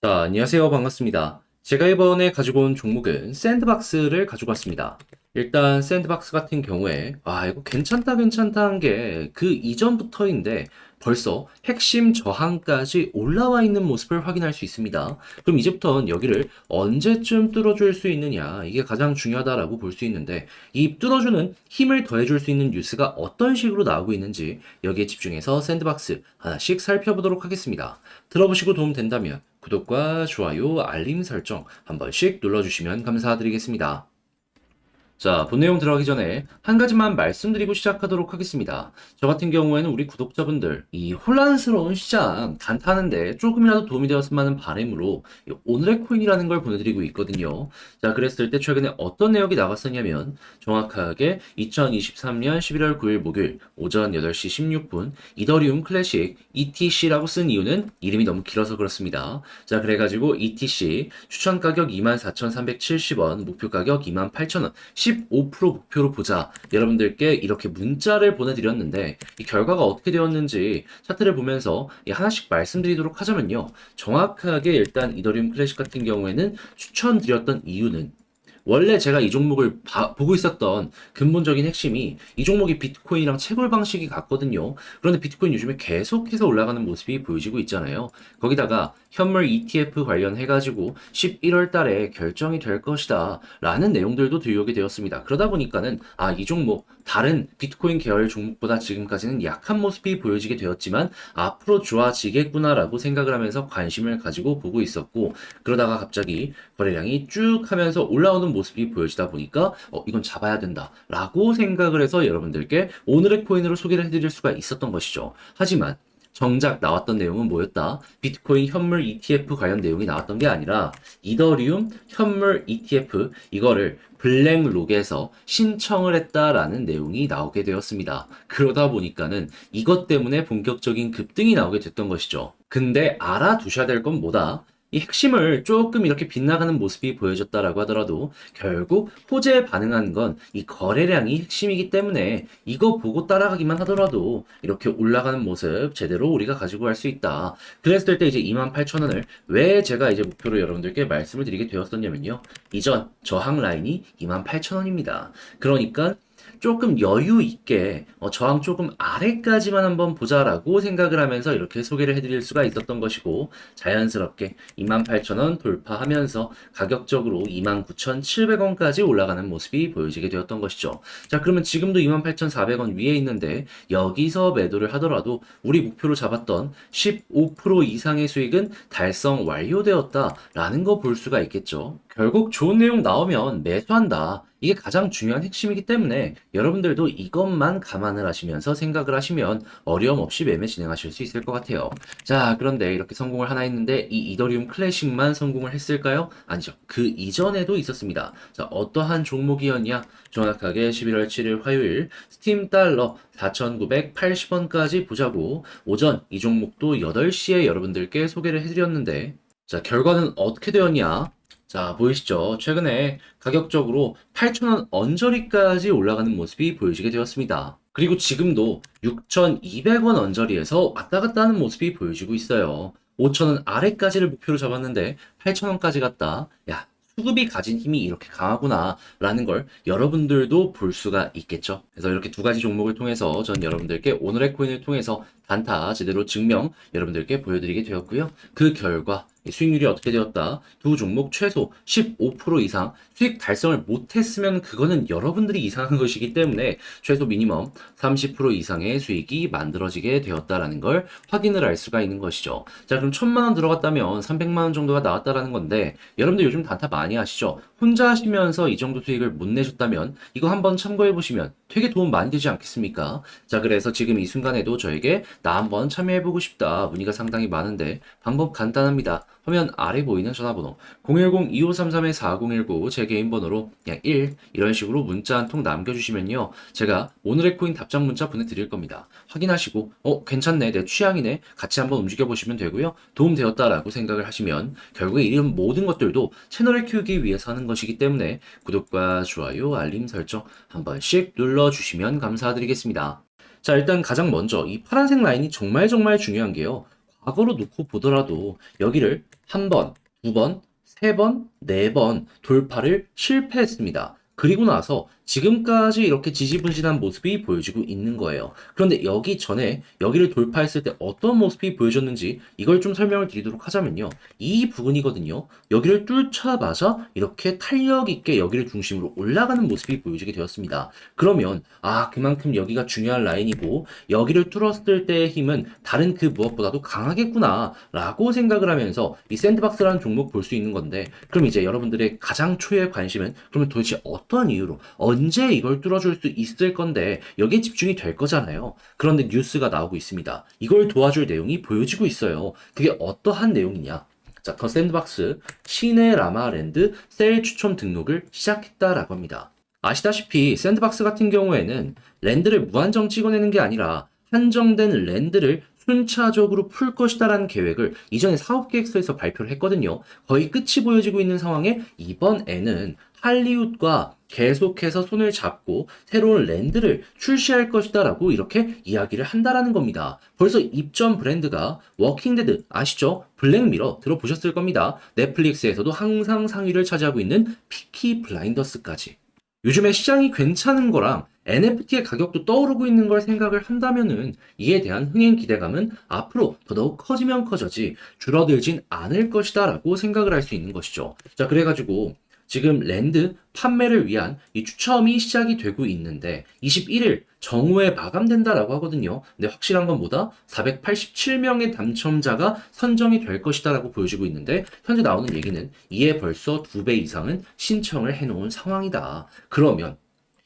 자, 안녕하세요. 반갑습니다. 제가 이번에 가지고 온 종목은 샌드박스를 가지고 왔습니다. 일단 샌드박스 같은 경우에 이거 괜찮다 괜찮다 한 게 그 이전부터인데 벌써 핵심 저항까지 올라와 있는 모습을 확인할 수 있습니다. 그럼 이제부터는 여기를 언제쯤 뚫어줄 수 있느냐, 이게 가장 중요하다라고 볼 수 있는데, 이 뚫어주는 힘을 더해줄 수 있는 뉴스가 어떤 식으로 나오고 있는지 여기에 집중해서 샌드박스 하나씩 살펴보도록 하겠습니다. 들어보시고 도움 된다면 구독과 좋아요, 알림 설정 한 번씩 눌러주시면 감사드리겠습니다. 자, 본 내용 들어가기 전에 한 가지만 말씀드리고 시작하도록 하겠습니다. 저 같은 경우에는 우리 구독자분들, 이 혼란스러운 시장 단타하는데 조금이라도 도움이 되었으면 하는 바람으로 이 오늘의 코인이라는 걸 보내드리고 있거든요. 자, 그랬을 때 최근에 어떤 내역이 나갔었냐면 정확하게 2023년 11월 9일 목요일 오전 8시 16분 이더리움 클래식 ETC라고 쓴 이유는 이름이 너무 길어서 그렇습니다. 자, 그래가지고 ETC 추천 가격 24,370원, 목표 가격 28,000원, 15% 목표로 보자. 여러분들께 이렇게 문자를 보내드렸는데 이 결과가 어떻게 되었는지 차트를 보면서 하나씩 말씀드리도록 하자면요. 정확하게 일단 이더리움 클래식 같은 경우에는 추천드렸던 이유는 원래 제가 이 종목을 보고 있었던 근본적인 핵심이 이 종목이 비트코인이랑 채굴 방식이 같거든요. 그런데 비트코인 요즘에 계속해서 올라가는 모습이 보여지고 있잖아요. 거기다가 현물 ETF 관련해가지고 11월 달에 결정이 될 것이다 라는 내용들도 들려오게 되었습니다. 그러다 보니까는 이 종목 다른 비트코인 계열 종목보다 지금까지는 약한 모습이 보여지게 되었지만 앞으로 좋아지겠구나라고 생각을 하면서 관심을 가지고 보고 있었고, 그러다가 갑자기 거래량이 쭉 하면서 올라오는 모습이 보여지다 보니까 이건 잡아야 된다라고 생각을 해서 여러분들께 오늘의 코인으로 소개를 해드릴 수가 있었던 것이죠. 하지만 정작 나왔던 내용은 뭐였다? 비트코인 현물 ETF 관련 내용이 나왔던 게 아니라 이더리움 현물 ETF 이거를 블랙록에서 신청을 했다라는 내용이 나오게 되었습니다. 그러다 보니까는 이것 때문에 본격적인 급등이 나오게 됐던 것이죠. 근데 알아두셔야 될 건 뭐다? 이 핵심을 조금 이렇게 빗나가는 모습이 보여졌다라고 하더라도 결국 호재에 반응한 건 이 거래량이 핵심이기 때문에 이거 보고 따라가기만 하더라도 이렇게 올라가는 모습 제대로 우리가 가지고 갈 수 있다. 그랬을 때 이제 28,000원을 왜 제가 이제 목표로 여러분들께 말씀을 드리게 되었었냐면요. 이전 저항 라인이 28,000원입니다. 그러니까 조금 여유 있게 저항 조금 아래까지만 한번 보자라고 생각을 하면서 이렇게 소개를 해드릴 수가 있었던 것이고, 자연스럽게 28,000원 돌파하면서 가격적으로 29,700원까지 올라가는 모습이 보여지게 되었던 것이죠. 자, 그러면 지금도 28,400원 위에 있는데 여기서 매도를 하더라도 우리 목표로 잡았던 15% 이상의 수익은 달성 완료되었다라는 거 볼 수가 있겠죠. 결국 좋은 내용 나오면 매수한다. 이게 가장 중요한 핵심이기 때문에 여러분들도 이것만 감안을 하시면서 생각을 하시면 어려움 없이 매매 진행하실 수 있을 것 같아요. 자, 그런데 이렇게 성공을 하나 했는데 이 이더리움 클래식만 성공을 했을까요? 아니죠. 그 이전에도 있었습니다. 자, 어떠한 종목이었냐? 정확하게 11월 7일 화요일 스팀 달러 4,980원까지 보자고 오전 이 종목도 8시에 여러분들께 소개를 해드렸는데, 자, 결과는 어떻게 되었냐? 자, 보이시죠? 최근에 가격적으로 8,000원 언저리까지 올라가는 모습이 보여지게 되었습니다. 그리고 지금도 6,200원 언저리에서 왔다 갔다 하는 모습이 보여지고 있어요. 5,000원 아래까지를 목표로 잡았는데 8,000원까지 갔다. 야, 수급이 가진 힘이 이렇게 강하구나 라는 걸 여러분들도 볼 수가 있겠죠. 그래서 이렇게 두 가지 종목을 통해서 전 여러분들께 오늘의 코인을 통해서 단타 제대로 증명 여러분들께 보여드리게 되었고요. 그 결과 수익률이 어떻게 되었다? 두 종목 최소 15% 이상 수익 달성을 못했으면 그거는 여러분들이 이상한 것이기 때문에 최소 미니멈 30% 이상의 수익이 만들어지게 되었다라는 걸 확인을 할 수가 있는 것이죠. 자, 그럼 1,000만 원 들어갔다면 300만 원 정도가 나왔다라는 건데, 여러분들 요즘 단타 많이 하시죠? 혼자 하시면서 이 정도 수익을 못 내셨다면 이거 한번 참고해 보시면 되게 도움 많이 되지 않겠습니까? 자, 그래서 지금 이 순간에도 저에게 나 한번 참여해보고 싶다 문의가 상당히 많은데 방법 간단합니다. 화면 아래 보이는 전화번호 010-2533-4019 제 개인 번호로 그냥 1 이런 식으로 문자 한 통 남겨주시면요, 제가 오늘의 코인 답장 문자 보내드릴 겁니다. 확인하시고 괜찮네, 내 취향이네, 같이 한번 움직여보시면 되고요. 도움되었다라고 생각을 하시면 결국에 이런 모든 것들도 채널을 키우기 위해서 하는 것이기 때문에 구독과 좋아요, 알림 설정 한 번씩 눌러주시면 감사드리겠습니다. 자, 일단 가장 먼저 이 파란색 라인이 정말 정말 중요한 게요. 과거로 놓고 보더라도 여기를 한 번, 두 번, 세 번, 네 번 돌파를 실패했습니다. 그리고 나서 지금까지 이렇게 지지부진한 모습이 보여지고 있는 거예요. 그런데 여기 전에 여기를 돌파했을 때 어떤 모습이 보여졌는지 이걸 좀 설명을 드리도록 하자면요. 이 부분이거든요. 여기를 뚫자마자 이렇게 탄력 있게 여기를 중심으로 올라가는 모습이 보여지게 되었습니다. 그러면 그만큼 여기가 중요한 라인이고 여기를 뚫었을 때의 힘은 다른 그 무엇보다도 강하겠구나 라고 생각을 하면서 이 샌드박스라는 종목 볼 수 있는 건데, 그럼 이제 여러분들의 가장 초유의 관심은 그러면 도대체 어떤 이유로 언제 이걸 뚫어줄 수 있을 건데 여기에 집중이 될 거잖아요. 그런데 뉴스가 나오고 있습니다. 이걸 도와줄 내용이 보여지고 있어요. 그게 어떠한 내용이냐? 자, 더 샌드박스 시내 라마랜드 셀 추첨 등록을 시작했다라고 합니다. 아시다시피 샌드박스 같은 경우에는 랜드를 무한정 찍어내는 게 아니라 한정된 랜드를 순차적으로 풀 것이다라는 계획을 이전에 사업계획서에서 발표를 했거든요. 거의 끝이 보여지고 있는 상황에 이번에는 할리우드과 계속해서 손을 잡고 새로운 랜드를 출시할 것이다라고 이렇게 이야기를 한다라는 겁니다. 벌써 입점 브랜드가 워킹데드 아시죠? 블랙미러 들어보셨을 겁니다. 넷플릭스에서도 항상 상위를 차지하고 있는 피키 블라인더스까지. 요즘에 시장이 괜찮은 거랑 NFT의 가격도 떠오르고 있는 걸 생각을 한다면은 이에 대한 흥행 기대감은 앞으로 더더욱 커지면 커져지 줄어들진 않을 것이다 라고 생각을 할 수 있는 것이죠. 자, 그래가지고 지금 랜드 판매를 위한 이 추첨이 시작이 되고 있는데 21일 정오에 마감된다라고 하거든요. 근데 확실한 건 뭐다? 487명의 당첨자가 선정이 될 것이다라고 보여지고 있는데 현재 나오는 얘기는 이에 벌써 2배 이상은 신청을 해놓은 상황이다. 그러면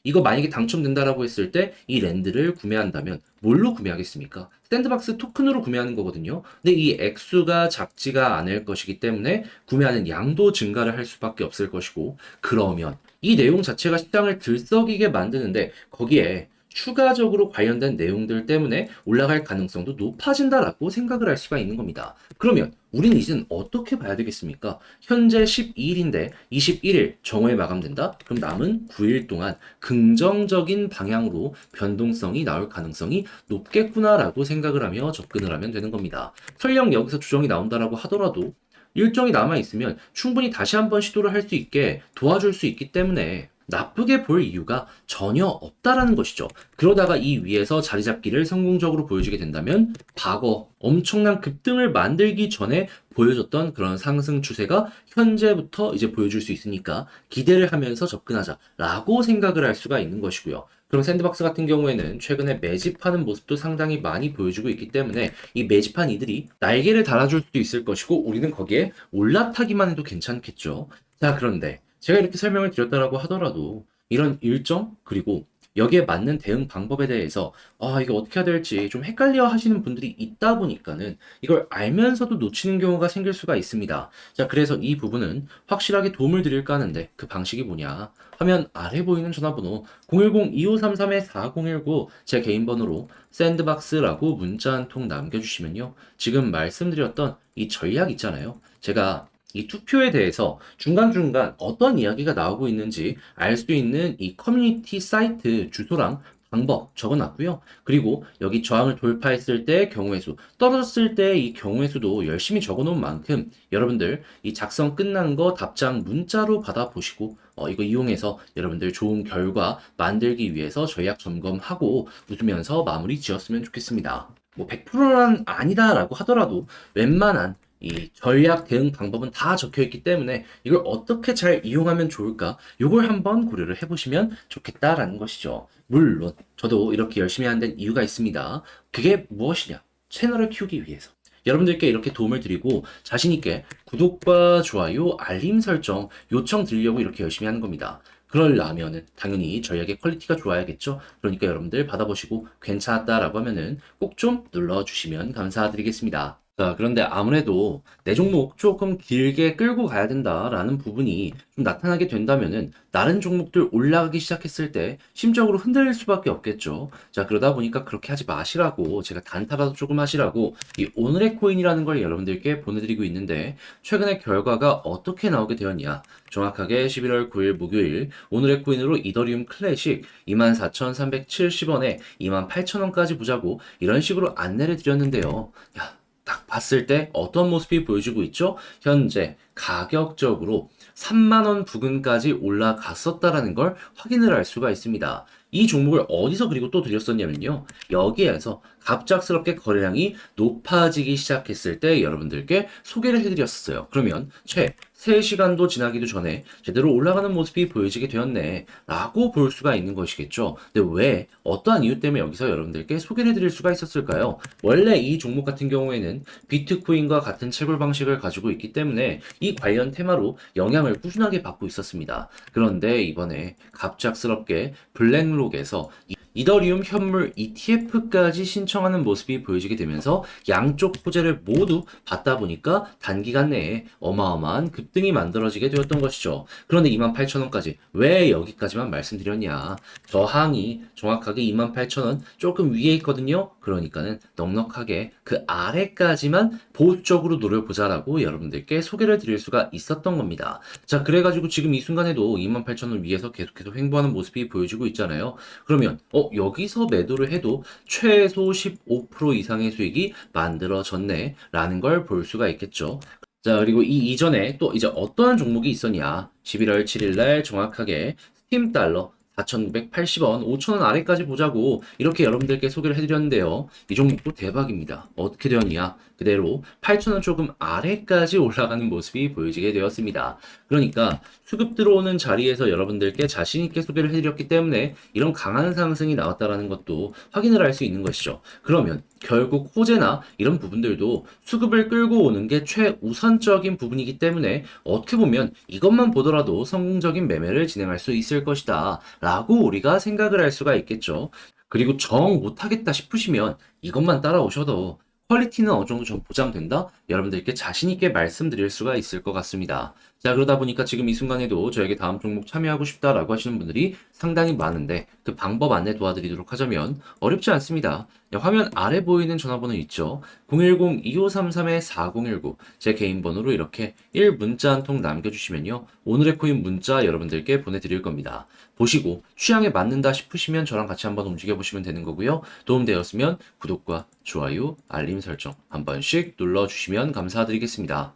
이거 만약에 당첨된다라고 했을 때 이 랜드를 구매한다면 뭘로 구매하겠습니까? 샌드박스 토큰으로 구매하는 거거든요. 근데 이 액수가 작지가 않을 것이기 때문에 구매하는 양도 증가를 할 수밖에 없을 것이고, 그러면 이 내용 자체가 시장을 들썩이게 만드는데 거기에 추가적으로 관련된 내용들 때문에 올라갈 가능성도 높아진다라고 생각을 할 수가 있는 겁니다. 그러면 우리는 이제는 어떻게 봐야 되겠습니까? 현재 12일인데 21일 정오에 마감된다? 그럼 남은 9일 동안 긍정적인 방향으로 변동성이 나올 가능성이 높겠구나라고 생각을 하며 접근을 하면 되는 겁니다. 설령 여기서 조정이 나온다라고 하더라도 일정이 남아있으면 충분히 다시 한번 시도를 할 수 있게 도와줄 수 있기 때문에 나쁘게 볼 이유가 전혀 없다라는 것이죠. 그러다가 이 위에서 자리 잡기를 성공적으로 보여주게 된다면 과거 엄청난 급등을 만들기 전에 보여줬던 그런 상승 추세가 현재부터 이제 보여줄 수 있으니까 기대를 하면서 접근하자라고 생각을 할 수가 있는 것이고요. 그럼 샌드박스 같은 경우에는 최근에 매집하는 모습도 상당히 많이 보여주고 있기 때문에 이 매집한 이들이 날개를 달아줄 수도 있을 것이고 우리는 거기에 올라타기만 해도 괜찮겠죠. 자, 그런데 제가 이렇게 설명을 드렸다라고 하더라도 이런 일정 그리고 여기에 맞는 대응 방법에 대해서 이거 어떻게 해야 될지 좀 헷갈려 하시는 분들이 있다 보니까는 이걸 알면서도 놓치는 경우가 생길 수가 있습니다. 자, 그래서 이 부분은 확실하게 도움을 드릴까 하는데 그 방식이 뭐냐? 화면 아래 보이는 전화번호 010-2533-4019 제 개인 번호로 샌드박스라고 문자 한 통 남겨주시면요. 지금 말씀드렸던 이 전략 있잖아요. 제가 이 투표에 대해서 중간중간 어떤 이야기가 나오고 있는지 알 수 있는 이 커뮤니티 사이트 주소랑 방법 적어놨고요. 그리고 여기 저항을 돌파했을 때 경우의 수, 떨어졌을 때 이 경우의 수도 열심히 적어놓은 만큼 여러분들 이 작성 끝난 거 답장 문자로 받아보시고 이거 이용해서 여러분들 좋은 결과 만들기 위해서 전략 점검하고 웃으면서 마무리 지었으면 좋겠습니다. 뭐 100%는 아니다라고 하더라도 웬만한 이 전략 대응 방법은 다 적혀 있기 때문에 이걸 어떻게 잘 이용하면 좋을까? 이걸 한번 고려를 해보시면 좋겠다라는 것이죠. 물론 저도 이렇게 열심히 하는 데는 이유가 있습니다. 그게 무엇이냐? 채널을 키우기 위해서. 여러분들께 이렇게 도움을 드리고 자신 있게 구독과 좋아요, 알림 설정 요청 드리려고 이렇게 열심히 하는 겁니다. 그러려면은 당연히 저희에게 퀄리티가 좋아야겠죠. 그러니까 여러분들 받아보시고 괜찮았다라고 하면은 꼭 좀 눌러주시면 감사드리겠습니다. 자, 그런데 아무래도 내 종목 조금 길게 끌고 가야 된다라는 부분이 좀 나타나게 된다면은 다른 종목들 올라가기 시작했을 때 심적으로 흔들릴 수밖에 없겠죠. 자, 그러다 보니까 그렇게 하지 마시라고 제가 단타라도 조금 하시라고 이 오늘의 코인이라는 걸 여러분들께 보내드리고 있는데 최근에 결과가 어떻게 나오게 되었냐. 정확하게 11월 9일 목요일 오늘의 코인으로 이더리움 클래식 24,370원에 28,000원까지 보자고 이런 식으로 안내를 드렸는데요. 야, 딱 봤을 때 어떤 모습이 보여지고 있죠? 현재 가격적으로 3만 원 부근까지 올라갔었다라는 걸 확인을 할 수가 있습니다. 이 종목을 어디서 그리고 또 드렸었냐면요. 여기에서 갑작스럽게 거래량이 높아지기 시작했을 때 여러분들께 소개를 해드렸었어요. 그러면 최 3시간도 지나기도 전에 제대로 올라가는 모습이 보여지게 되었네 라고 볼 수가 있는 것이겠죠. 근데 왜 어떠한 이유 때문에 여기서 여러분들께 소개를 해드릴 수가 있었을까요? 원래 이 종목 같은 경우에는 비트코인과 같은 채굴 방식을 가지고 있기 때문에 이 관련 테마로 영향을 꾸준하게 받고 있었습니다. 그런데 이번에 갑작스럽게 블랙록에서 이더리움 현물 ETF까지 신청하는 모습이 보여지게 되면서 양쪽 호재를 모두 받다 보니까 단기간 내에 어마어마한 급등이 만들어지게 되었던 것이죠. 그런데 28,000원까지 왜 여기까지만 말씀드렸냐? 저항이 정확하게 28,000원 조금 위에 있거든요. 그러니까는 넉넉하게 그 아래까지만 보수적으로 노려보자라고 여러분들께 소개를 드릴 수가 있었던 겁니다. 자, 그래가지고 지금 이 순간에도 28,000원 위에서 계속해서 횡보하는 모습이 보여지고 있잖아요. 그러면 여기서 매도를 해도 최소 15% 이상의 수익이 만들어졌네 라는 걸 볼 수가 있겠죠. 자, 그리고 이 이전에 또 이제 어떠한 종목이 있었냐? 11월 7일 날 정확하게 스팀 달러 4,980원, 5,000원 아래까지 보자고 이렇게 여러분들께 소개를 해드렸는데요. 이 종목도 대박입니다. 어떻게 되었냐? 그대로 8,000원 조금 아래까지 올라가는 모습이 보여지게 되었습니다. 그러니까 수급 들어오는 자리에서 여러분들께 자신 있게 소개를 해드렸기 때문에 이런 강한 상승이 나왔다라는 것도 확인을 할 수 있는 것이죠. 그러면 결국 호재나 이런 부분들도 수급을 끌고 오는 게 최우선적인 부분이기 때문에 어떻게 보면 이것만 보더라도 성공적인 매매를 진행할 수 있을 것이다 라고 우리가 생각을 할 수가 있겠죠. 그리고 정 못하겠다 싶으시면 이것만 따라오셔도 퀄리티는 어느 정도 좀 보장된다? 여러분들께 자신 있게 말씀드릴 수가 있을 것 같습니다. 자, 그러다 보니까 지금 이 순간에도 저에게 다음 종목 참여하고 싶다라고 하시는 분들이 상당히 많은데 그 방법 안내 도와드리도록 하자면 어렵지 않습니다. 화면 아래 보이는 전화번호 있죠? 010-2533-4019 제 개인 번호로 이렇게 1문자 한 통 남겨주시면요. 오늘의 코인 문자 여러분들께 보내드릴 겁니다. 보시고 취향에 맞는다 싶으시면 저랑 같이 한번 움직여 보시면 되는 거고요. 도움되었으면 구독과 좋아요, 알림 설정 한 번씩 눌러주시면 감사드리겠습니다.